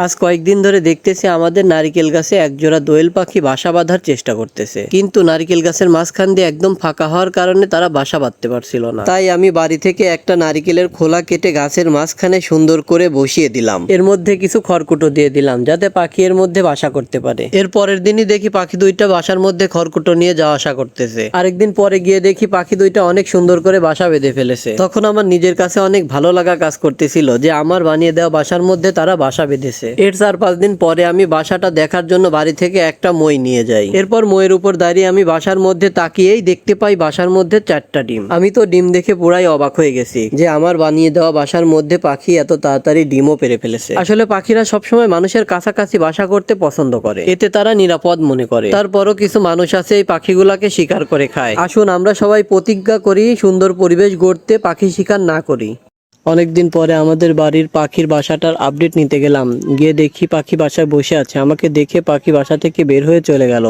আজ কয়েকদিন ধরে দেখতেছি আমাদের নারিকেল গাছে একজোড়া দোয়েল পাখি বাসা বাঁধার চেষ্টা করতেছে, কিন্তু নারিকেল গাছের মাঝখান দিয়ে একদম ফাঁকা হওয়ার কারণে তারা বাসা বাঁধতে পারছিল না। তাই আমি বাড়ি থেকে একটা নারিকেলের খোলা কেটে গাছের মাঝখানে সুন্দর করে বসিয়ে দিলাম। এর মধ্যে কিছু খড়কুটো দিয়ে দিলাম যাতে পাখি এর মধ্যে বাসা করতে পারে। এর পরের দিনই দেখি পাখি দুইটা বাসার মধ্যে খড়কুটো নিয়ে যাওয়া আসা করতেছে। আরেকদিন পরে গিয়ে দেখি পাখি দুইটা অনেক সুন্দর করে বাসা বেঁধে ফেলেছে। তখন আমার নিজের কাছে অনেক ভালো লাগা কাজ করতেছিল যে আমার বানিয়ে দেওয়া বাসার মধ্যে তারা বাসা বেঁধেছে। এর 4-5 দিন পরে আমি বাসাটা দেখার জন্য বাড়ি থেকে একটা মই নিয়ে যাই। এরপর মইয়ের উপর দাঁড়িয়ে আমি বাসার মধ্যে তাকিয়েই দেখতে পাই বাসার মধ্যে 4টা ডিম। আমি তো ডিম দেখে পুরাই অবাক হয়ে গেছি যে আমার বানিয়ে দেওয়া বাসার মধ্যে পাখি এত তাড়াতাড়ি ডিমও পেরে ফেলেছে। আসলে পাখিরা সবসময় মানুষের কাছাকাছি বাসা করতে পছন্দ করে, এতে তারা নিরাপদ মনে করে। তারপরও কিছু মানুষ আছে এই পাখিগুলাকে শিকার করে খায়। আসুন আমরা সবাই প্রতিজ্ঞা করি সুন্দর পরিবেশ গড়তে পাখি শিকার না করি। অনেকদিন পরে আমাদের বাড়ির পাখির বাসাটার আপডেট নিতে গেলাম, গিয়ে দেখি পাখি বাসায় বসে আছে। আমাকে দেখে পাখি বাসা থেকে বের হয়ে চলে গেল।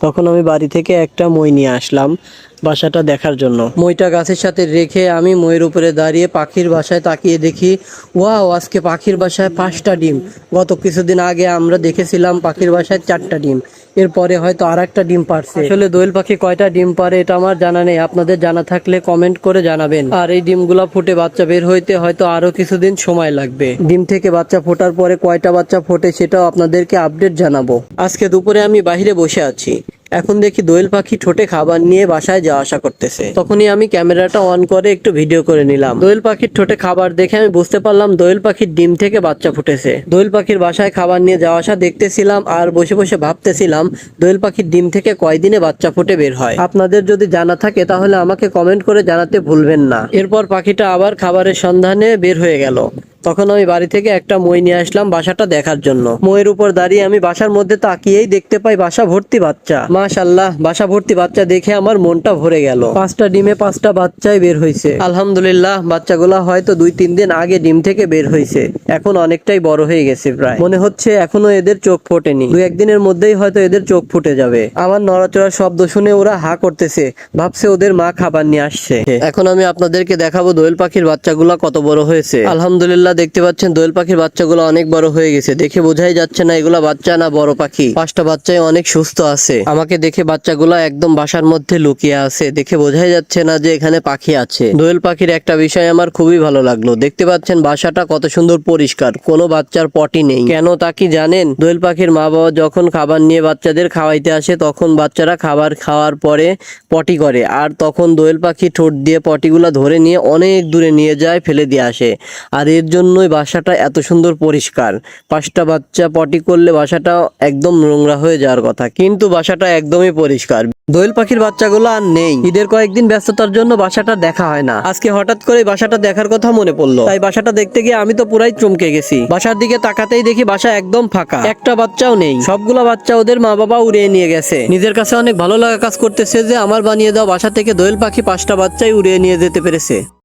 তখন আমি বাড়ি থেকে একটা মই নিয়ে আসলাম বাসাটা দেখার জন্য। মইটা গাছের সাথে রেখে আমি মইয়ের উপরে দাঁড়িয়ে পাখির বাসায় তাকিয়ে দেখি, ওয়াও, আজকে পাখির বাসায় 5টা ডিম। গত কিছুদিন আগে আমরা দেখেছিলাম পাখির বাসায় 4টা ডিম। এরপরে হয়তো আর একটা ডিম পারছে। আসলে দোয়েল পাখি কয়টা ডিম পারে এটা আমার জানা নেই, আপনাদের জানা থাকলে কমেন্ট করে জানাবেন। আর এই ডিমগুলা ফুটে বাচ্চা বের হইতে হয়তো আরো কিছুদিন সময় লাগবে। ডিম থেকে বাচ্চা ফোটার পরে কয়টা বাচ্চা ফোটে সেটাও আপনাদেরকে আপডেট জানাবো। আজকে দুপুরে আমি বাইরে বসে আছি, এখন দেখি দোয়েল পাখি ঠোঁটে খাবার নিয়ে বাসায় যাওয়া আসা করতেছে। তখনই আমি ক্যামেরাটা অন করে একটু ভিডিও করে নিলাম। দোয়েল পাখির ঠোঁটে খাবার দেখে আমি বুঝতে পারলাম দোয়েল পাখির ডিম থেকে বাচ্চা ফুটেছে। দোয়েল পাখির বাসায় খাবার নিয়ে যাওয়া আসা দেখতেছিলাম আর বসে বসে ভাবতেছিলাম দোয়েল পাখির ডিম থেকে কয়দিনে বাচ্চা ফুটে বের হয়। আপনাদের যদি জানা থাকে তাহলে আমাকে কমেন্ট করে জানাতে ভুলবেন না। এরপর পাখিটা আবার খাবারের সন্ধানে বের হয়ে গেল। তখন আমি বাড়ি থেকে একটা মই নিয়ে আসলাম বাসাটা দেখার জন্য। মইয়ের উপর দাঁড়িয়ে আমি বাসার মধ্যে তাকিয়েই দেখতে পাই বাসা ভর্তি বাচ্চা। মাশাআল্লাহ, বাসা ভর্তি বাচ্চা দেখে আমার মনটা ভরে গেল। 5টা ডিমে 5টা বাচ্চাই বের হয়েছে। আলহামদুলিল্লাহ, বাচ্চাগুলা হয়তো 2-3 দিন আগে ডিম থেকে বের হয়েছে। এখন অনেকটাই বড় হয়ে গেছে, প্রায় মনে হচ্ছে এখনো এদের চোখ ফোটেনি। 2-1 দিনের মধ্যেই হয়তো এদের চোখ ফুটে যাবে। আমার নড়াচড়ার শব্দ শুনে ওরা হা করতেছে, ভাবছে ওদের মা খাবার নিয়ে আসছে। এখন আমি আপনাদেরকে দেখাবো দোয়েল পাখির বাচ্চাগুলা কত বড় হয়েছে। আলহামদুলিল্লাহ, দেখতে পাচ্ছেন দোয়েল পাখির বাচ্চাগুলো অনেক বড় হয়ে গেছে। দেখে বোঝাই যাচ্ছে না এগুলা বাচ্চা না বড় পাখি। 5টা বাচ্চাই অনেক সুস্থ আছে। আমাকে দেখে বাচ্চাগুলা একদম বাসার মধ্যে লুকিয়ে আছে, দেখে বোঝাই যাচ্ছে না যে এখানে পাখি আছে। দোয়েল পাখির একটা বিষয় আমার খুবই ভালো লাগলো, দেখতে পাচ্ছেন বাসাটা কত সুন্দর পরিষ্কার, কোনো বাচ্চার পটি নেই। কেন তা কি জানেন? দোয়েল পাখির মা বাবা যখন খাবার নিয়ে বাচ্চাদের খাওয়াইতে আসে তখন বাচ্চারা খাবার খাওয়ার পরে পটি করে, আর তখন দোয়েল পাখি ঠোঁট দিয়ে পটিগুলা ধরে নিয়ে অনেক দূরে নিয়ে যায়, ফেলে দিয়ে আসে। আর এর জন্যই বাসাটা এত সুন্দর পরিষ্কার। 5টা বাচ্চা পটি করলে বাসাটা একদম নোংরা হয়ে যাওয়ার কথা, কিন্তু বাসাটা একদমই পরিষ্কার। দোয়েল পাখির বাচ্চাগুলো আর নেই, ঈদের কয়েকদিন ব্যস্ততার জন্য বাসাটা দেখা হয় না। আজকে হঠাৎ করে বাসাটা দেখার কথা মনে পড়লো, তাই বাসাটা দেখতে গিয়ে আমি তো পুরাই চমকে গেছি। বাসার দিকে তাকাতেই দেখি বাসা একদম ফাঁকা, একটা বাচ্চাও নেই। সবগুলা বাচ্চা ওদের মা বাবা উড়িয়ে নিয়ে গেছে। নিজের কাছে অনেক ভালো লাগা কাজ করতেছে যে আমার বানিয়ে দেওয়া বাসা থেকে দোয়েল পাখি 5টা বাচ্চাই উড়িয়ে নিয়ে যেতে পেরেছে।